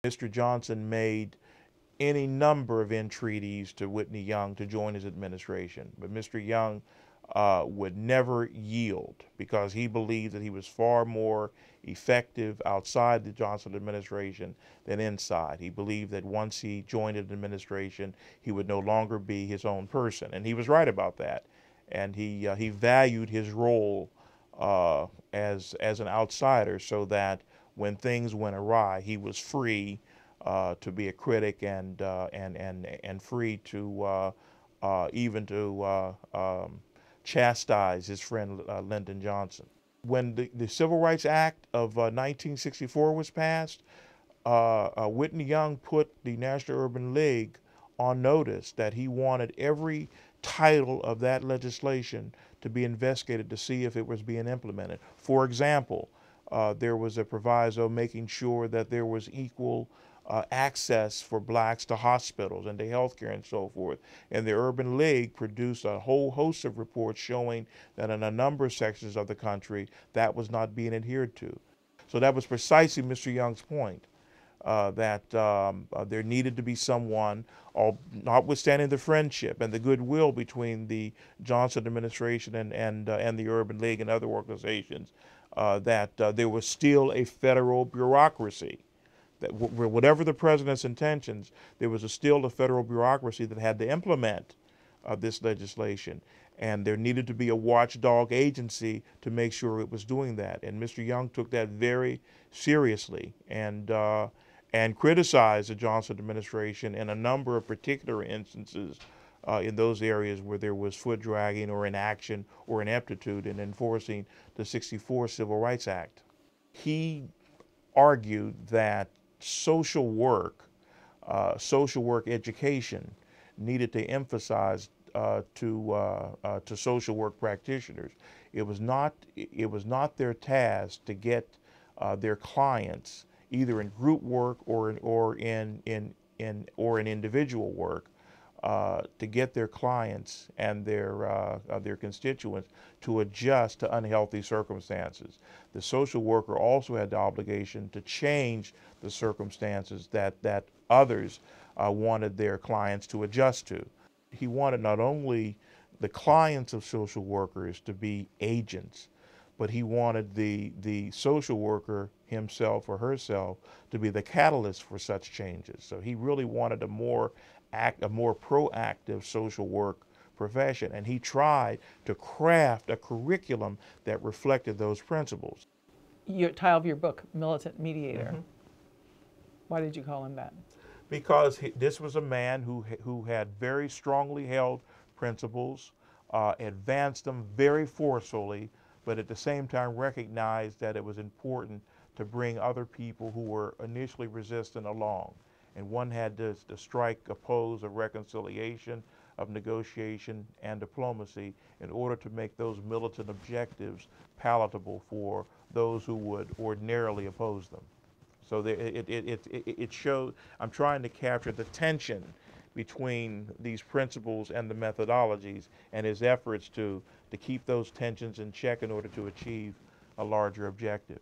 Mr. Johnson made any number of entreaties to Whitney Young to join his administration, but Mr. Young would never yield because he believed that he was far more effective outside the Johnson administration than inside. He believed that once he joined an administration, he would no longer be his own person, and he was right about that. And he valued his role as an outsider, so that when things went awry, he was free to be a critic and free to even to chastise his friend Lyndon Johnson. When the Civil Rights Act of 1964 was passed, Whitney Young put the National Urban League on notice that he wanted every title of that legislation to be investigated to see if it was being implemented. For example, there was a proviso making sure that there was equal access for blacks to hospitals and to health care and so forth. And the Urban League produced a whole host of reports showing that in a number of sections of the country that was not being adhered to. So that was precisely Mr. Young's point, that there needed to be someone, notwithstanding the friendship and the goodwill between the Johnson administration and the Urban League and other organizations, that there was still a federal bureaucracy. That whatever the president's intentions, there was still a federal bureaucracy that had to implement this legislation. And there needed to be a watchdog agency to make sure it was doing that. And Mr. Young took that very seriously and criticized the Johnson administration in a number of particular instances in those areas where there was foot dragging or inaction or ineptitude in enforcing the '64 Civil Rights Act. He argued that social work education needed to emphasize to social work practitioners. It was not their task to get their clients either in group work or in individual work, to get their clients and their constituents to adjust to unhealthy circumstances. The social worker also had the obligation to change the circumstances that others wanted their clients to adjust to. He wanted not only the clients of social workers to be agents, but he wanted the social worker himself or herself to be the catalyst for such changes. So he really wanted a more proactive social work profession, and he tried to craft a curriculum that reflected those principles. Your title of your book, Militant Mediator. Mm-hmm. Why did you call him that? Because this was a man who had very strongly held principles, advanced them very forcefully, but at the same time recognized that it was important to bring other people who were initially resistant along. And one had to strike a pose of reconciliation, of negotiation, and diplomacy in order to make those militant objectives palatable for those who would ordinarily oppose them. So it showed, I'm trying to capture the tension between these principles and the methodologies, and his efforts to keep those tensions in check in order to achieve a larger objective.